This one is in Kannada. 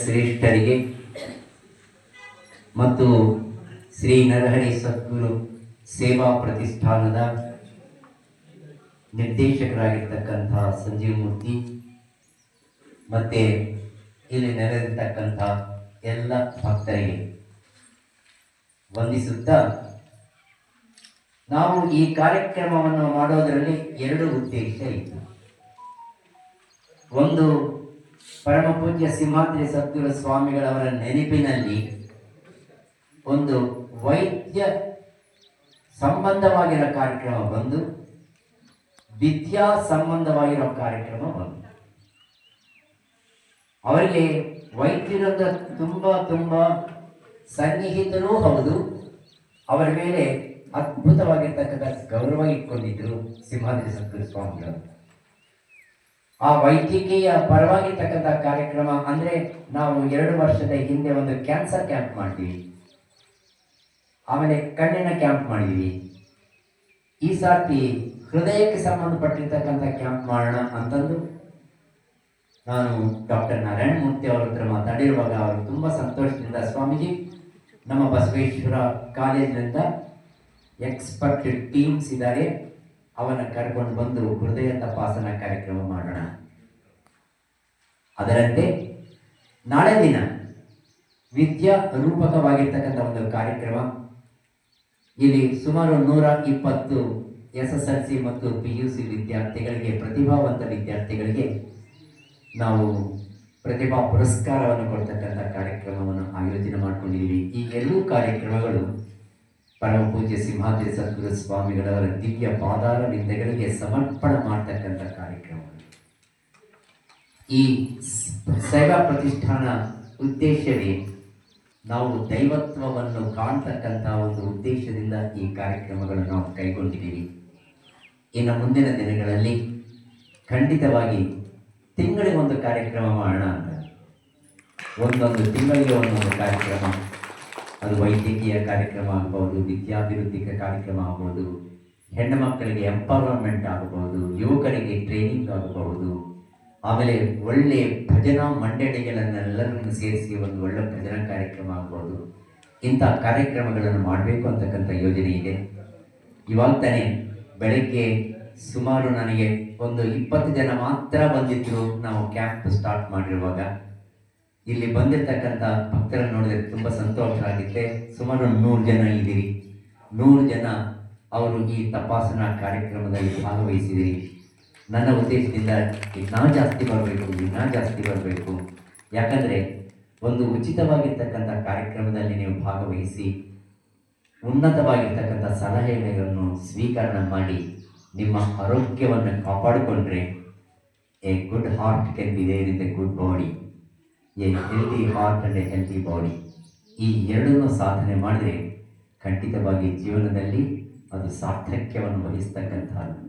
ಶ್ರೇಷ್ಠರಿಗೆ ಮತ್ತು ಶ್ರೀ ನರಹರಿ ಸದ್ಗುರು ಸೇವಾ ಪ್ರತಿಷ್ಠಾನದ ನಿರ್ದೇಶಕರಾಗಿರ್ತಕ್ಕಂಥ ಸಂಜೀವ್ ಮೂರ್ತಿ ಮತ್ತು ಇಲ್ಲಿ ನೆರೆದಿರ್ತಕ್ಕಂಥ ಎಲ್ಲ ಭಕ್ತರಿಗೆ ವಂದಿಸುತ್ತಾ, ನಾವು ಈ ಕಾರ್ಯಕ್ರಮವನ್ನು ಮಾಡೋದರಲ್ಲಿ ಎರಡು ಉದ್ದೇಶ ಇತ್ತು. ಒಂದು, ಪರಮ ಪೂಜ್ಯ ಸಿಂಹಾದ್ರಿ ಸದ್ಗುರು ಸ್ವಾಮಿಗಳವರ ನೆನಪಿನಲ್ಲಿ ಒಂದು ವೈದ್ಯ ಸಂಬಂಧವಾಗಿರೋ ಕಾರ್ಯಕ್ರಮ ಬಂದು, ವಿದ್ಯಾ ಸಂಬಂಧವಾಗಿರೋ ಕಾರ್ಯಕ್ರಮ ಬಂದು. ಅವರಿಗೆ ವೈದ್ಯರಿಂದ ತುಂಬ ಸನ್ನಿಹಿತನೂ ಹೌದು, ಅವರ ಮೇಲೆ ಅದ್ಭುತವಾಗಿರ್ತಕ್ಕಂಥ ಗೌರವ ಇಟ್ಕೊಂಡಿದ್ರು ಸಿಂಹಾದ್ರಿ ಸದ್ಗುರು ಸ್ವಾಮಿಗಳು. ಆ ವೈದ್ಯಕೀಯ ಪರವಾಗಿರ್ತಕ್ಕಂಥ ಕಾರ್ಯಕ್ರಮ ಅಂದರೆ, ನಾವು 2 ವರ್ಷದ ಹಿಂದೆ ಒಂದು ಕ್ಯಾನ್ಸರ್ ಕ್ಯಾಂಪ್ ಮಾಡ್ತೀವಿ, ಆಮೇಲೆ ಕಣ್ಣಿನ ಕ್ಯಾಂಪ್ ಮಾಡಿದ್ವಿ. ಈ ಸಾರ್ತಿ ಹೃದಯಕ್ಕೆ ಸಂಬಂಧಪಟ್ಟಿರ್ತಕ್ಕಂಥ ಕ್ಯಾಂಪ್ ಮಾಡೋಣ ಅಂತಂದು ನಾನು ಡಾಕ್ಟರ್ ನಾರಾಯಣ ಮೂರ್ತಿ ಅವ್ರ ಹತ್ರ ಮಾತಾಡಿರುವಾಗ ಅವರು ತುಂಬ ಸಂತೋಷದಿಂದ, ಸ್ವಾಮೀಜಿ ನಮ್ಮ ಬಸವೇಶ್ವರ ಕಾಲೇಜಿನಿಂದ ಎಕ್ಸ್ಪರ್ಟ್ ಟೀಮ್ಸ್ ಇದ್ದಾರೆ, ಅವನ್ನ ಕರ್ಕೊಂಡು ಬಂದು ಹೃದಯ ತಪಾಸಣಾ ಕಾರ್ಯಕ್ರಮ ಮಾಡೋಣ. ಅದರಂತೆ ನಾಳೆ ದಿನ ವಿದ್ಯಾ ರೂಪಕವಾಗಿರ್ತಕ್ಕಂಥ ಒಂದು ಕಾರ್ಯಕ್ರಮ, ಇಲ್ಲಿ ಸುಮಾರು 120 SSLC ಮತ್ತು PUC ವಿದ್ಯಾರ್ಥಿಗಳಿಗೆ, ಪ್ರತಿಭಾವಂತ ವಿದ್ಯಾರ್ಥಿಗಳಿಗೆ ನಾವು ಪ್ರತಿಭಾ ಪುರಸ್ಕಾರವನ್ನು ಕೊಡ್ತಕ್ಕಂಥ ಕಾರ್ಯಕ್ರಮವನ್ನು ಆಯೋಜನೆ ಮಾಡಿಕೊಂಡಿದ್ದೀವಿ. ಈ ಎರಡೂ ಕಾರ್ಯಕ್ರಮಗಳು ಪರಮ ಪೂಜ್ಯ ಸಿಂಹಾದ್ರಿ ಸದ್ಗುರು ಸ್ವಾಮಿಗಳವರ ದಿವ್ಯ ಪಾದಾರವಿಂದಗಳಿಗೆ ಸಮರ್ಪಣೆ ಮಾಡ್ತಕ್ಕಂಥ ಕಾರ್ಯಕ್ರಮ. ಈ ಸೇವಾ ಪ್ರತಿಷ್ಠಾನ ಉದ್ದೇಶವೇ ನಾವು ದೈವತ್ವವನ್ನು ಕಾಣ್ತಕ್ಕಂಥ ಒಂದು ಉದ್ದೇಶದಿಂದ ಈ ಕಾರ್ಯಕ್ರಮಗಳನ್ನು ನಾವು ಕೈಗೊಂಡಿದ್ದೀವಿ. ಇನ್ನು ಮುಂದಿನ ದಿನಗಳಲ್ಲಿ ಖಂಡಿತವಾಗಿ ತಿಂಗಳಿಗೆ ಒಂದು ಕಾರ್ಯಕ್ರಮ ಮಾಡೋಣ ಅಂತ, ಒಂದೊಂದು ತಿಂಗಳಿಗೆ ಒಂದೊಂದು ಕಾರ್ಯಕ್ರಮ, ಅದು ವೈದ್ಯಕೀಯ ಕಾರ್ಯಕ್ರಮ ಆಗ್ಬೋದು, ವಿದ್ಯಾಭಿವೃದ್ಧಿ ಕಾರ್ಯಕ್ರಮ ಆಗ್ಬೋದು, ಹೆಣ್ಣು ಮಕ್ಕಳಿಗೆ ಎಂಪವರ್ಮೆಂಟ್ ಆಗಬಹುದು, ಯುವಕರಿಗೆ ಟ್ರೈನಿಂಗ್ ಆಗಬಹುದು, ಆಮೇಲೆ ಒಳ್ಳೆ ಭಜನಾ ಮಂಡಳಿಗಳನ್ನೆಲ್ಲರನ್ನು ಸೇರಿಸಿ ಒಂದು ಒಳ್ಳೆ ಭಜನಾ ಕಾರ್ಯಕ್ರಮ ಆಗ್ಬೋದು. ಇಂಥ ಕಾರ್ಯಕ್ರಮಗಳನ್ನು ಮಾಡಬೇಕು ಅಂತಕ್ಕಂಥ ಯೋಜನೆ ಇದೆ. ಇವಾಗ ತಾನೇ ಬೆಳಗ್ಗೆ ಸುಮಾರು ನನಗೆ ಒಂದು 20 ಜನ ಮಾತ್ರ ಬಂದಿದ್ರು ನಾವು ಕ್ಯಾಂಪ್ ಸ್ಟಾರ್ಟ್ ಮಾಡಿರುವಾಗ. ಇಲ್ಲಿ ಬಂದಿರತಕ್ಕಂಥ ಭಕ್ತರನ್ನು ನೋಡಿದ್ರೆ ತುಂಬ ಸಂತೋಷ ಆಗುತ್ತೆ. ಸುಮಾರು 100 ಜನ ಇದ್ದೀರಿ. 100 ಜನ ಅವರು ಈ ತಪಾಸಣಾ ಕಾರ್ಯಕ್ರಮದಲ್ಲಿ ಭಾಗವಹಿಸಿದಿರಿ. ನನ್ನ ಉದ್ದೇಶದಿಂದ ಇನ್ನೂ ಜಾಸ್ತಿ ಬರಬೇಕು. ಯಾಕಂದರೆ ಒಂದು ಉಚಿತವಾಗಿರ್ತಕ್ಕಂಥ ಕಾರ್ಯಕ್ರಮದಲ್ಲಿ ನೀವು ಭಾಗವಹಿಸಿ ಉನ್ನತವಾಗಿರ್ತಕ್ಕಂಥ ಸಲಹೆಗಳನ್ನು ಸ್ವೀಕರಣೆ ಮಾಡಿ ನಿಮ್ಮ ಆರೋಗ್ಯವನ್ನು ಕಾಪಾಡಿಕೊಂಡ್ರೆ, a good heart can be there in the good body, a healthy heart and a healthy body. ಈ ಎರಡನ್ನೂ ಸಾಧನೆ ಮಾಡಿದರೆ ಖಂಡಿತವಾಗಿ ಜೀವನದಲ್ಲಿ ಅದು ಸಾರ್ಥಕ್ಯವನ್ನು ವಹಿಸ್ತಕ್ಕಂಥದ್ದು.